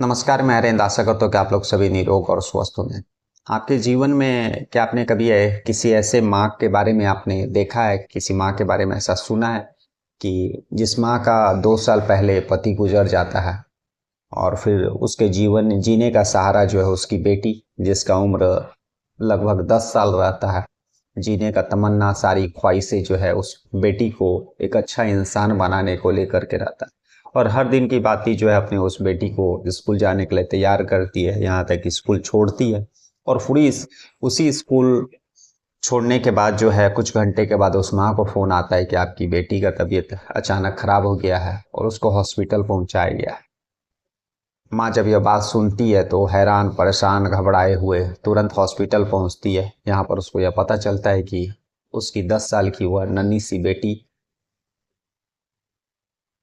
नमस्कार, मैं अरिंद आशा करता हूँ कि आप लोग सभी निरोग और स्वस्थ होंगे। आपके जीवन में क्या आपने कभी किसी ऐसे माँ के बारे में आपने देखा है, किसी माँ के बारे में ऐसा सुना है कि जिस माँ का 2 साल पहले पति गुजर जाता है और फिर उसके जीवन जीने का सहारा जो है उसकी बेटी, जिसका उम्र लगभग 10 साल रहता है। जीने का तमन्ना, सारी ख्वाहिशें जो है उस बेटी को एक अच्छा इंसान बनाने को लेकर के रहता है। और हर दिन की बाती जो है अपने उस बेटी को स्कूल जाने के लिए तैयार करती है, यहाँ तक कि स्कूल छोड़ती है। और पूरी उसी स्कूल छोड़ने के बाद जो है कुछ घंटे के बाद उस माँ को फ़ोन आता है कि आपकी बेटी का तबीयत अचानक ख़राब हो गया है और उसको हॉस्पिटल पहुँचाया गया है। माँ जब यह बात सुनती है तो हैरान, परेशान, घबराए हुए तुरंत हॉस्पिटल पहुँचती है। यहाँ पर उसको यह पता चलता है कि उसकी 10 साल की वह नन्ही सी बेटी,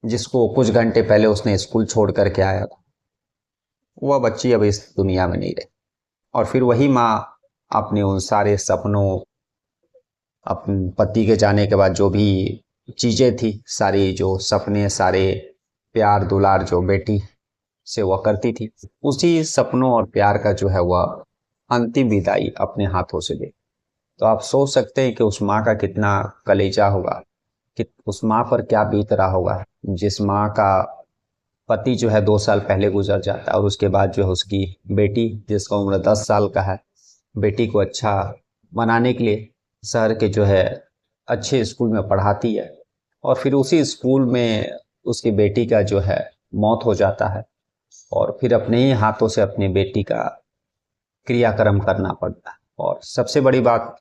जिसको कुछ घंटे पहले उसने स्कूल छोड़ करके आया था, वह बच्ची अब इस दुनिया में नहीं रही। और फिर वही माँ अपने उन सारे सपनों, अपने पति के जाने के बाद जो भी चीज़ें थी, सारी जो सपने, सारे प्यार दुलार जो बेटी से वह करती थी, उसी सपनों और प्यार का जो है वह अंतिम विदाई अपने हाथों से दे। तो आप सोच सकते हैं कि उस माँ का कितना कलेजा होगा, कि उस माँ पर क्या बीत रहा होगा, जिस माँ का पति जो है 2 साल पहले गुजर जाता है और उसके बाद जो है उसकी बेटी, जिसका उम्र 10 साल का है, बेटी को अच्छा बनाने के लिए शहर के जो है अच्छे स्कूल में पढ़ाती है। और फिर उसी स्कूल में उसकी बेटी का जो है मौत हो जाता है और फिर अपने ही हाथों से अपनी बेटी का क्रियाक्रम करना पड़ता है। और सबसे बड़ी बात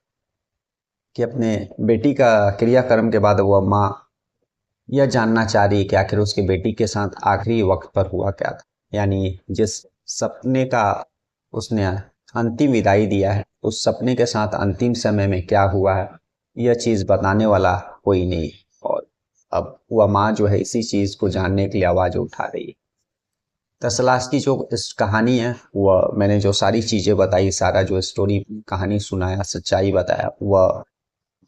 कि अपने बेटी का क्रियाक्रम के बाद वह माँ यह जानना चाह रही है कि आखिर उसकी बेटी के साथ आखिरी वक्त पर हुआ क्या था। यानी जिस सपने का उसने अंतिम विदाई दिया है, उस सपने के साथ अंतिम समय में क्या हुआ है, यह चीज़ बताने वाला कोई नहीं। और अब वह माँ जो है इसी चीज़ को जानने के लिए आवाज़ उठा रही है। तसलास की जो इस कहानी है, वह मैंने जो सारी चीज़ें बताई, सारा जो स्टोरी कहानी सुनाया, सच्चाई बताया, वह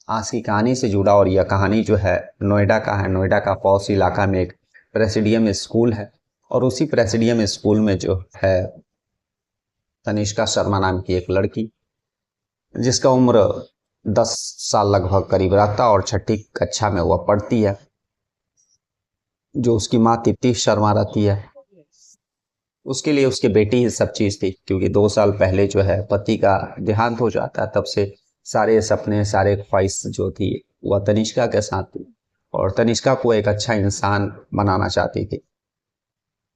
आज की कहानी से जुड़ा। और यह कहानी जो है नोएडा का है। नोएडा का पॉश इलाका में एक प्रेसिडियम स्कूल है और उसी प्रेसिडियम स्कूल में जो है तनिष्का शर्मा नाम की एक लड़की, जिसका उम्र 10 साल लगभग करीब रहता और छठी कक्षा में वह पढ़ती है। जो उसकी माँ तृप्ति शर्मा रहती है, उसके लिए उसकी बेटी ही सब चीज़ थी, क्योंकि 2 साल पहले जो है पति का देहांत हो जाता है। तब से सारे सपने, सारे ख्वाहिश जो थी वह तनिष्का के साथ थी और तनिष्का को एक अच्छा इंसान बनाना चाहती थी।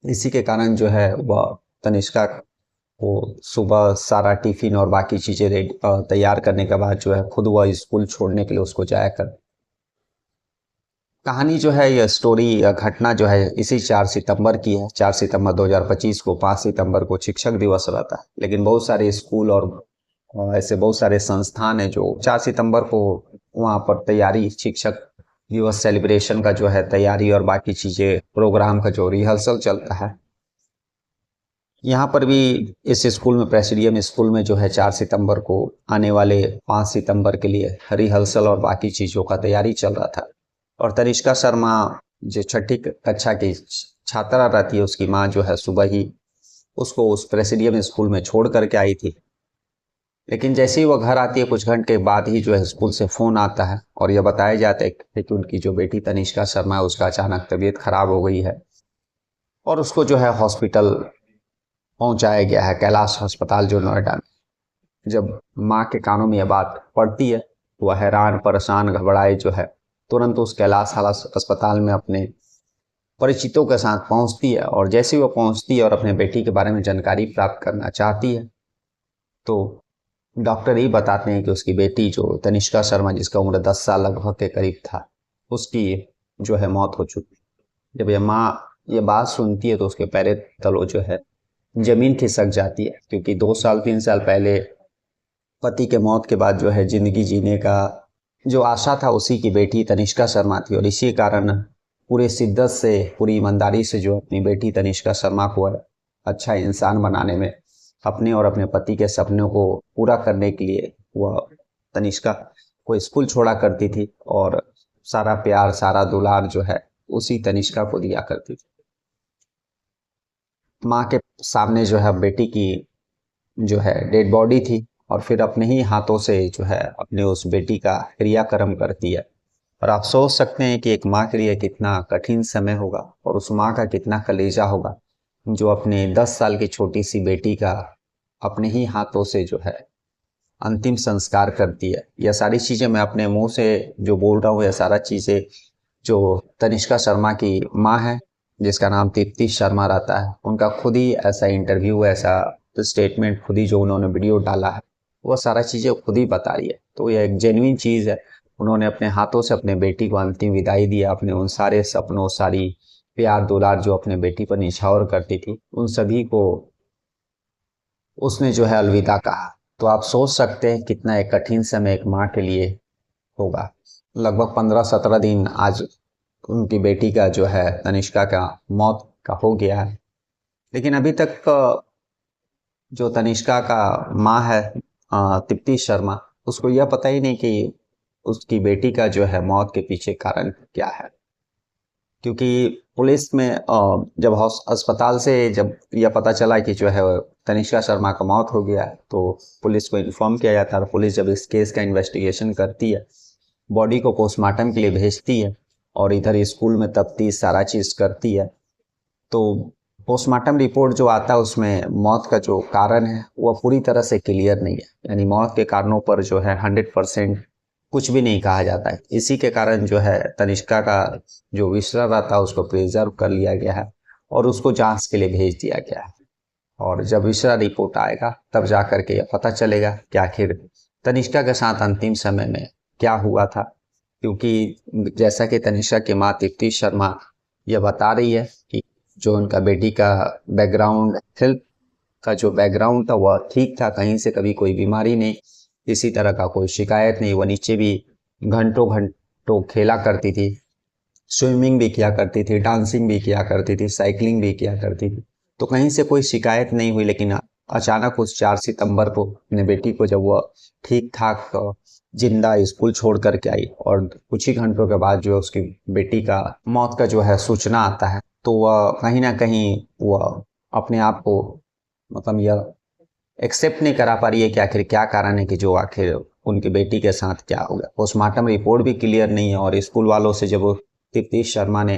इसी के कारण जो है वह तनिष्का को सुबह सारा टिफिन और बाकी चीज़ें तैयार करने के बाद जो है खुद वह स्कूल छोड़ने के लिए उसको जाया कर। कहानी जो है, यह स्टोरी, यह घटना जो है इसी 4 सितंबर की है। 4 सितंबर 2025 को, 5 सितंबर को शिक्षक दिवस रहता है। लेकिन बहुत सारे स्कूल और ऐसे बहुत सारे संस्थान हैं जो 4 सितंबर को वहाँ पर तैयारी, शिक्षक दिवस सेलिब्रेशन का जो है तैयारी और बाकी चीज़ें, प्रोग्राम का जो रिहर्सल चलता है। यहाँ पर भी इस स्कूल में, प्रेसिडियम स्कूल में जो है 4 सितंबर को आने वाले 5 सितंबर के लिए रिहर्सल और बाकी चीज़ों का तैयारी चल रहा था। और तनिष्का शर्मा जो छठी कक्षा की छात्रा रहती है, उसकी माँ जो है सुबह ही उसको उस प्रेसिडियम स्कूल में छोड़ करके आई थी। लेकिन जैसे ही वह घर आती है कुछ घंटे बाद ही जो है स्कूल से फ़ोन आता है और यह बताया जाता है कि उनकी जो बेटी तनिष्का शर्मा है उसका अचानक तबीयत खराब हो गई है और उसको जो है हॉस्पिटल पहुंचाया गया है, कैलाश अस्पताल जो नोएडा में। जब माँ के कानों में यह बात पड़ती है, वह हैरान, परेशान, घबराए जो है तुरंत उस कैलाश अस्पताल में अपने परिचितों के साथ पहुंचती है। और जैसे ही वो पहुंचती है और अपने बेटी के बारे में जानकारी प्राप्त करना चाहती है, तो डॉक्टर ही बताते हैं कि उसकी बेटी जो तनिष्का शर्मा, जिसका उम्र 10 साल लगभग के करीब था, उसकी जो है मौत हो चुकी। जब यह माँ ये बात सुनती है तो उसके पैर तलो जो है जमीन खिसक जाती है, क्योंकि 2 साल 3 साल पहले पति के मौत के बाद जो है जिंदगी जीने का जो आशा था उसी की बेटी तनिष्का शर्मा थी। और इसी कारण पूरे शिद्दत से, पूरी ईमानदारी से जो अपनी बेटी तनिष्का शर्मा को अच्छा इंसान बनाने में, अपने और अपने पति के सपनों को पूरा करने के लिए वह तनिष्का को स्कूल छोड़ा करती थी और सारा प्यार, सारा दुलार जो है उसी तनिष्का को दिया करती थी। माँ के सामने जो है बेटी की जो है डेड बॉडी थी, और फिर अपने ही हाथों से जो है अपने उस बेटी का क्रियाक्रम करती है। और आप सोच सकते हैं कि एक माँ के लिए कितना कठिन समय होगा और उस माँ का कितना कलेजा होगा जो अपने 10 साल की छोटी सी बेटी का अपने ही हाथों से जो है अंतिम संस्कार करती है। यह सारी चीज़ें मैं अपने मुंह से जो बोल रहा हूँ, यह सारा चीज़ें जो तनिष्का शर्मा की माँ है, जिसका नाम तृप्ति शर्मा रहता है, उनका खुद ही ऐसा इंटरव्यू, ऐसा स्टेटमेंट खुद ही जो उन्होंने वीडियो डाला है, वो सारा चीज़ें खुद ही बता रही है। तो यह एक जेन्युइन चीज़ है। उन्होंने अपने हाथों से अपने बेटी को अंतिम विदाई दिया, अपने उन सारे सपनों, सारी प्यार दुलार जो अपने बेटी पर निछावर करती थी, उन सभी को उसने जो है अलविदा कहा। तो आप सोच सकते हैं कितना एक कठिन समय एक माँ के लिए होगा। लगभग 15-17 दिन आज उनकी बेटी का जो है तनिष्का का मौत का हो गया है, लेकिन अभी तक जो तनिष्का का माँ है तृप्ति शर्मा, उसको यह पता ही नहीं कि उसकी बेटी का जो है मौत के पीछे कारण क्या है। क्योंकि पुलिस में जब अस्पताल से जब यह पता चला कि जो है तनिष्का शर्मा का मौत हो गया, तो पुलिस को इन्फॉर्म किया जाता है। और पुलिस जब इस केस का इन्वेस्टिगेशन करती है, बॉडी को पोस्टमार्टम के लिए भेजती है और इधर स्कूल में तफ्तीश सारा चीज़ करती है, तो पोस्टमार्टम रिपोर्ट जो आता है उसमें मौत का जो कारण है वह पूरी तरह से क्लियर नहीं है। यानी मौत के कारणों पर जो है 100% कुछ भी नहीं कहा जाता है। इसी के कारण जो है तनिष्का का जो विसरा रहता है उसको प्रिजर्व कर लिया गया है और उसको जांच के लिए भेज दिया गया है। और जब विसरा रिपोर्ट आएगा तब जा कर के पता चलेगा कि आखिर तनिष्का के साथ अंतिम समय में क्या हुआ था। क्योंकि जैसा कि तनिष्का की माँ तृप्ति शर्मा यह बता रही है कि जो उनका बेटी का बैकग्राउंड, हेल्थ का जो बैकग्राउंड था वह ठीक था, कहीं से कभी कोई बीमारी नहीं, किसी तरह का कोई शिकायत नहीं। वह नीचे भी घंटों घंटों खेला करती थी, स्विमिंग भी किया करती थी, डांसिंग भी किया करती थी, साइकिलिंग भी किया करती थी, तो कहीं से कोई शिकायत नहीं हुई। लेकिन अचानक उस 4 सितंबर को अपने बेटी को जब वह ठीक ठाक जिंदा स्कूल छोड़ करके आई और कुछ ही घंटों के बाद जो है उसकी बेटी का मौत का जो है सूचना आता है, तो वह कहीं ना कहीं वह अपने आप को मतलब यह एक्सेप्ट नहीं करा पा रही है कि आखिर क्या कारण है कि जो आखिर उनकी बेटी के साथ क्या हो गया। पोस्टमार्टम रिपोर्ट भी क्लियर नहीं है और स्कूल वालों से जब तृप्ति शर्मा ने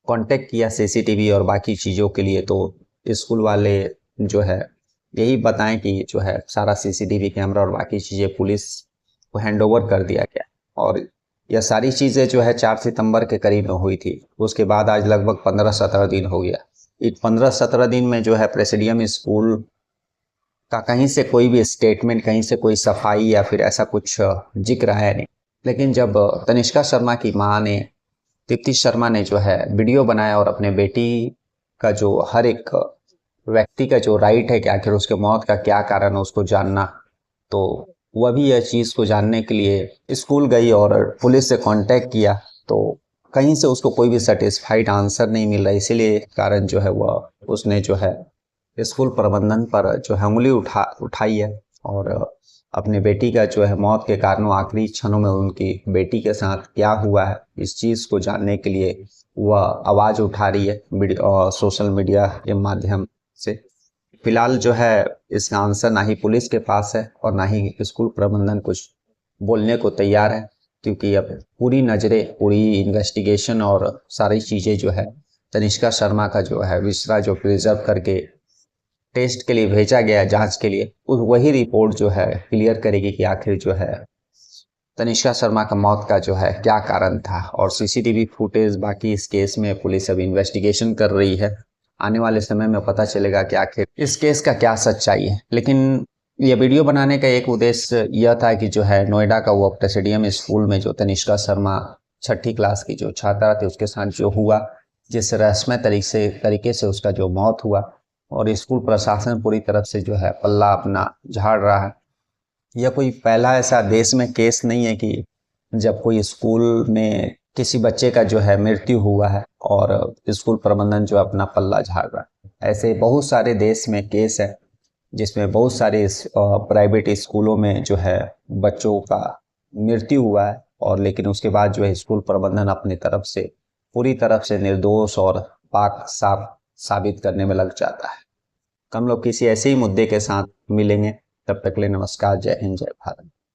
कांटेक्ट किया सीसीटीवी और बाकी चीज़ों के लिए, तो स्कूल वाले जो है यही बताएं कि जो है सारा सीसीटीवी कैमरा और बाकी चीज़ें पुलिस को हैंडओवर कर दिया गया। और यह सारी चीज़ें जो है 4 सितंबर के करीब में हुई थी। उसके बाद आज लगभग 15-17 दिन हो गया। इन 15-17 दिन में जो है प्रेसिडियम स्कूल का कहीं से कोई भी स्टेटमेंट, कहीं से कोई सफाई या फिर ऐसा कुछ जिक्र है नहीं। लेकिन जब तनिष्का शर्मा की माँ ने, तृप्ति शर्मा ने जो है वीडियो बनाया और अपने बेटी का जो हर एक व्यक्ति का जो राइट है कि आखिर उसके मौत का क्या कारण है उसको जानना, तो वह भी यह चीज़ को जानने के लिए स्कूल गई और पुलिस से कांटेक्ट किया, तो कहीं से उसको कोई भी सेटिस्फाइड आंसर नहीं मिल रहा। इसीलिए कारण जो है वह उसने जो है स्कूल प्रबंधन पर जो है उंगली उठाई है और अपने बेटी का जो है मौत के कारणों आखिरी क्षणों में उनकी बेटी के साथ क्या हुआ है इस चीज़ को जानने के लिए वह आवाज़ उठा रही है सोशल मीडिया के माध्यम से। फिलहाल जो है इसका आंसर ना ही पुलिस के पास है और ना ही स्कूल प्रबंधन कुछ बोलने को तैयार है, क्योंकि अब पूरी नज़रें, पूरी इन्वेस्टिगेशन और सारी चीज़ें जो है तनिष्का शर्मा का जो है विसरा जो प्रिजर्व करके टेस्ट के लिए भेजा गया जांच के लिए, उस वही रिपोर्ट जो है क्लियर करेगी कि आखिर जो है तनिष्का शर्मा का मौत का जो है क्या कारण था। और सीसीटीवी फुटेज बाकी इस केस में पुलिस अब इन्वेस्टिगेशन कर रही है। आने वाले समय में पता चलेगा कि आखिर इस केस का क्या सच्चाई है। लेकिन यह वीडियो बनाने का एक उद्देश्य यह था कि जो है नोएडा का वो प्रेसिडियम स्कूल में जो तनिष्का शर्मा 6ठी क्लास की जो छात्रा थी उसके साथ जो हुआ, जिस रहस्यमय तरीके से उसका जो मौत हुआ, और स्कूल प्रशासन पूरी तरफ से जो है पल्ला अपना झाड़ रहा है। यह कोई पहला ऐसा देश में केस नहीं है कि जब कोई स्कूल में किसी बच्चे का जो है मृत्यु हुआ है और स्कूल प्रबंधन जो अपना पल्ला झाड़ रहा है। ऐसे बहुत सारे देश में केस है जिसमें बहुत सारे प्राइवेट स्कूलों में जो है बच्चों का मृत्यु हुआ है, और लेकिन उसके बाद जो है स्कूल प्रबंधन अपनी तरफ से पूरी तरफ से निर्दोष और पाक साफ साबित करने में लग जाता है। हम लोग किसी ऐसे ही मुद्दे के साथ मिलेंगे, तब तक के लिए नमस्कार, जय हिंद, जय भारत।